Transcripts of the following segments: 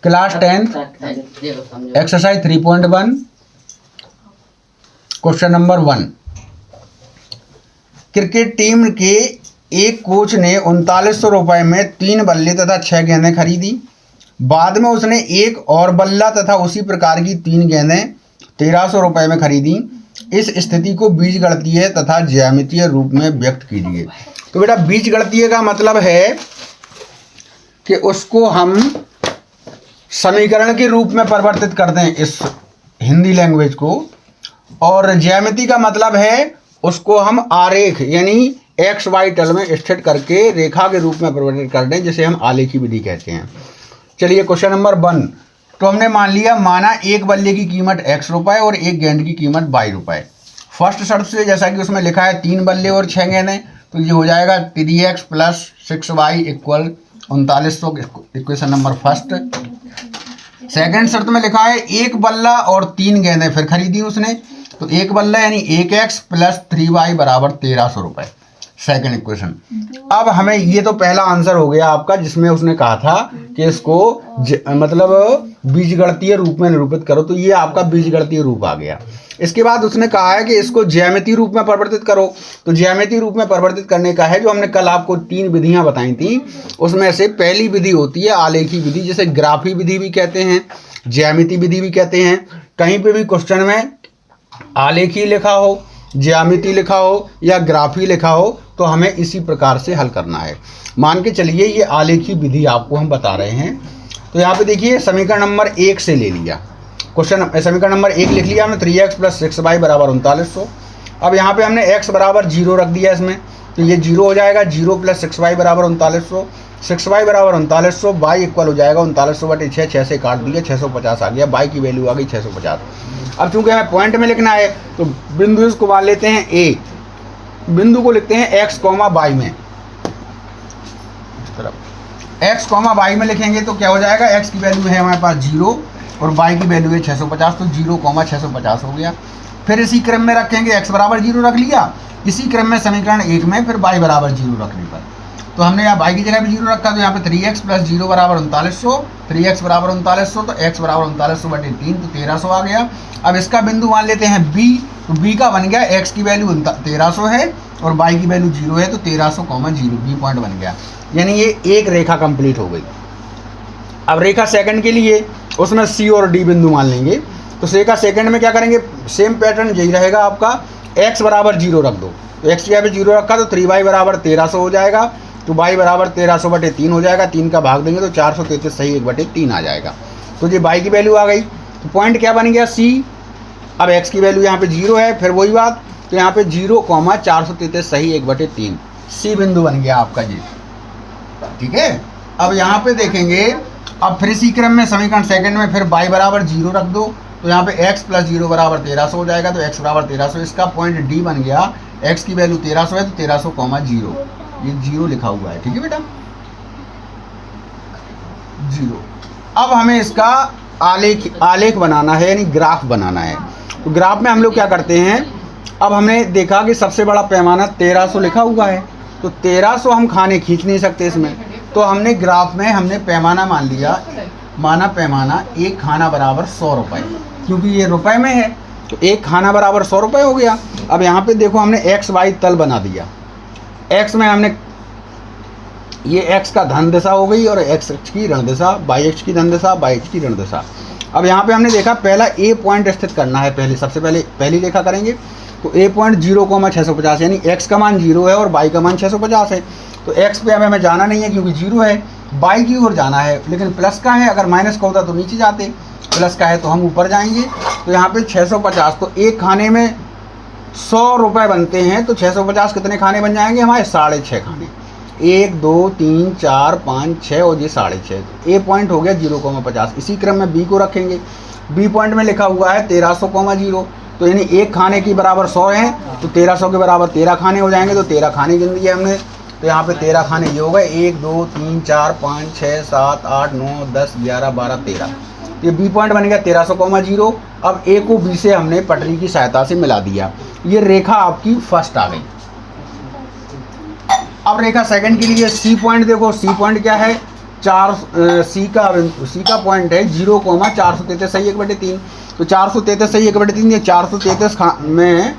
Class 10th exercise 3.1 question number 1। Cricket team के एक coach ने 3900 रुपये में 3 बल्ले तथा 6 गेंदें खरीदी। बाद में उसने एक और बल्ला तथा उसी प्रकार की 3 गेंदें 1300 रुपये में खरीदी। इस स्थिति को बीजगणितीय तथा ज्यामितीय रूप में व्यक्त कीजिए। तो बेटा बीजगणितीय का मतलब है कि उसको हम समीकरण के रूप में परिवर्तित कर दें इस हिंदी लैंग्वेज को, और ज्यामिति का मतलब है उसको हम आरेख यानी एक्स वाई तल में स्थित करके रेखा के रूप में परिवर्तित कर दें, जिसे हम आलेखी विधि कहते हैं। चलिए क्वेश्चन नंबर 1। तो हमने मान लिया, माना एक बल्ले की कीमत x रुपये और एक गेंद की कीमत y रुपये। फर्स्ट शर्त से जैसा कि उसमें लिखा है 3 बल्ले और 6 गेंदें, तो ये हो जाएगा 3x + 6y = 3900, equation number first. Second शर्त में लिखा है एक बल्ला और 3 गेंदें फिर खरीदी उसने, तो एक बल्ला यानी 1x + 3y = 1300 रुपये, सेकंड इक्वेशन। अब हमें ये तो पहला आंसर हो गया आपका, जिसमें उसने कहा था कि इसको मतलब बीजगणितीय रूप में निरूपित करो, तो ये आपका बीजगणितीय रूप आ गया। इसके बाद उसने कहा है कि इसको ज्यामितीय रूप में परिवर्तित करो, तो ज्यामितीय रूप में परिवर्तित करने का है जो हमने कल आपको 3 विधियां बताई थी, उसमें से पहली विधि होती है आलेखी विधि, जिसे ग्राफी विधि भी कहते हैं, ज्यामिति विधि भी कहते हैं। कहीं पे भी क्वेश्चन में आलेखी लिखा हो, ज्यामिति लिखा हो या ग्राफी लिखा हो, तो हमें इसी प्रकार से हल करना है। मान के चलिए ये आलेखी विधि आपको हम बता रहे हैं। तो यहाँ पे देखिए समीकरण नंबर 1 से ले लिया क्वेश्चन, समीकरण नंबर 1 लिख लिया हमने, 3x + 6y = 3900। अब यहाँ पे हमने x = 0 रख दिया इसमें, तो ये 0 हो जाएगा, 0 + 6y = 3900, 6y = 3900, y इक्वल हो जाएगा 3900/6, 6 से काट दिया, 650 आ गया, y की वैल्यू आ गई 650। अब चूंकि हमें पॉइंट में लिखना है तो बिंदु इसको मान लेते हैं a, बिंदु को लिखते हैं x, y में, x, y में लिखेंगे तो क्या हो जाएगा, x की वैल्यू है हमारे पास 0 और y की वैल्यू है 650, तो 0, 650 हो गया। फिर इसी क्रम में रखेंगे, x = 0 रख लिया, इसी क्रम में समीकरण 1 में फिर y = 0 रखने पर, तो हमने यहाँ y की जगह भी 0 रखा, तो यहाँ पे 3x + 0 = 3900, 3x = 3900, तो x = 3900/3, तो 1300 आ गया। अब इसका बिंदु मान लेते हैं b, तो b का बन गया, x की वैल्यू 1300 है और y की वैल्यू 0 है, तो 1300, 0 b पॉइंट बन गया, यानी ये एक रेखा कंप्लीट हो गई। अब रेखा सेकंड के लिए उसमें c और d बिंदु मान लेंगे, तो रेखा सेकंड में क्या करेंगे, सेम पैटर्न यही रहेगा आपका, x = 0 रख दो, तो x की जगह 0 रखा तो 3y = 1300 हो जाएगा, तो y = 1300/3 हो जाएगा, 3 का भाग देंगे तो 433 सही 1/3 आ जाएगा, तो ये y की वैल्यू आ गई। तो पॉइंट क्या बन गया, c। अब x की वैल्यू यहाँ पे 0 है, फिर वही बात, तो यहाँ पे 0, 433 सही 1/3, c बिंदु बन गया आपका जी, ठीक है। अब यहाँ पे देखेंगे, अब फिर इसी क्रम में समीकरण सेकंड में फिर y = 0 रख दो, तो यहाँ पे x + 0 = 1300 हो जाएगा, तो x = 1300, इसका पॉइंट d बन गया, x की वैल्यू 1300 है, तो 1300, 0, ये 0 लिखा हुआ है, ठीक है बेटा, 0। अब हमें इसका आलेख बनाना है, यानी ग्राफ बनाना है। तो ग्राफ में हम लोग क्या करते हैं, अब हमने देखा कि सबसे बड़ा पैमाना 1300 लिखा हुआ है, तो 1300 हम खाने खींच नहीं सकते इसमें, तो हमने ग्राफ में हमने पैमाना मान लिया, माना पैमाना एक खाना बराबर 100 रुपये, क्योंकि ये रुपए में है, तो एक खाना बराबर 100 रुपये हो गया। अब यहाँ पे देखो हमने एक्स वाई तल बना दिया, एक्स में हमने ये x का धन दिशा हो गई और x की ऋण दिशा, y की धन दिशा, y की ऋण दिशा। अब यहाँ पे हमने देखा पहला a पॉइंट स्थित करना है, पहले सबसे पहले पहली रेखा करेंगे, तो a पॉइंट 0, 650 यानी x का मान 0 है और y का मान 650 है, तो x पे हमें जाना नहीं है क्योंकि 0 है, y की ओर जाना है, लेकिन प्लस का है, अगर माइनस का होता तो नीचे जाते, प्लस का है तो हम ऊपर जाएंगे। तो यहाँ पे 650, तो एक खाने में 100 रुपये बनते हैं, तो 650 कितने खाने बन जाएंगे हमारे, 6.5 खाने, 1, 2, 3, 4, 5, 6 और ये 6.5, ए पॉइंट हो गया 0,50। इसी क्रम में बी को रखेंगे, बी पॉइंट में लिखा हुआ है 1300, 0, तो यानी एक खाने की बराबर 100 है, तो 1300 के बराबर 13 खाने हो जाएंगे, तो 13 खाने गिन दिए हमने, तो यहाँ पे 13 खाने ये हो गए, 1, 2, 3, 4, 5, 6, 7, 8, 9, 10, 11, 12, 13, ये बी पॉइंट बन गया 1300, 0। अब ए को बी से हमने पटरी की सहायता से मिला दिया, ये रेखा आपकी फर्स्ट आ गई। अब रेखा सेकंड के लिए सी पॉइंट देखो, सी पॉइंट क्या है, सी का पॉइंट है 0,433 सही 1/3। तो 433 सही 1/3 या 433 में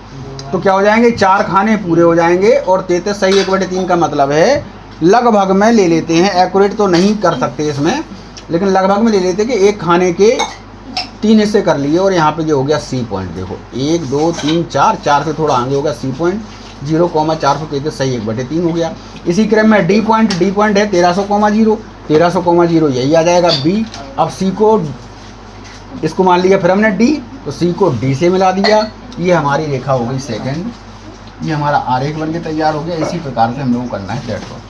तो क्या हो जाएंगे, 4 खाने पूरे हो जाएंगे। और 33 सही 1/3 का मतलब है लगभग में ले लेते हैं, एक्यूरेट तो नहीं कर सकते इसमें, लेकिन लगभग में ले लेते हैं कि एक खाने के 3 हिस्से कर लिए। और यहाँ पे जो हो गया सी पॉइंट, देखो 1 2 3 4 से थोड़ा आगे होगा सी पॉइंट, 0,433 सही 1/3 हो गया। इसी क्रम में डी पॉइंट है 1300,0 यही आ जाएगा बी। अब सी को, इसको मान लिया फिर हमने डी, तो सी को डी से मिला दिया। ये हमारी रेखा हो गई सेकंड, ये हमारा आरेख बन के तैयार हो गया। इसी प्रकार से हम लोग को करना है दैट्स ऑल।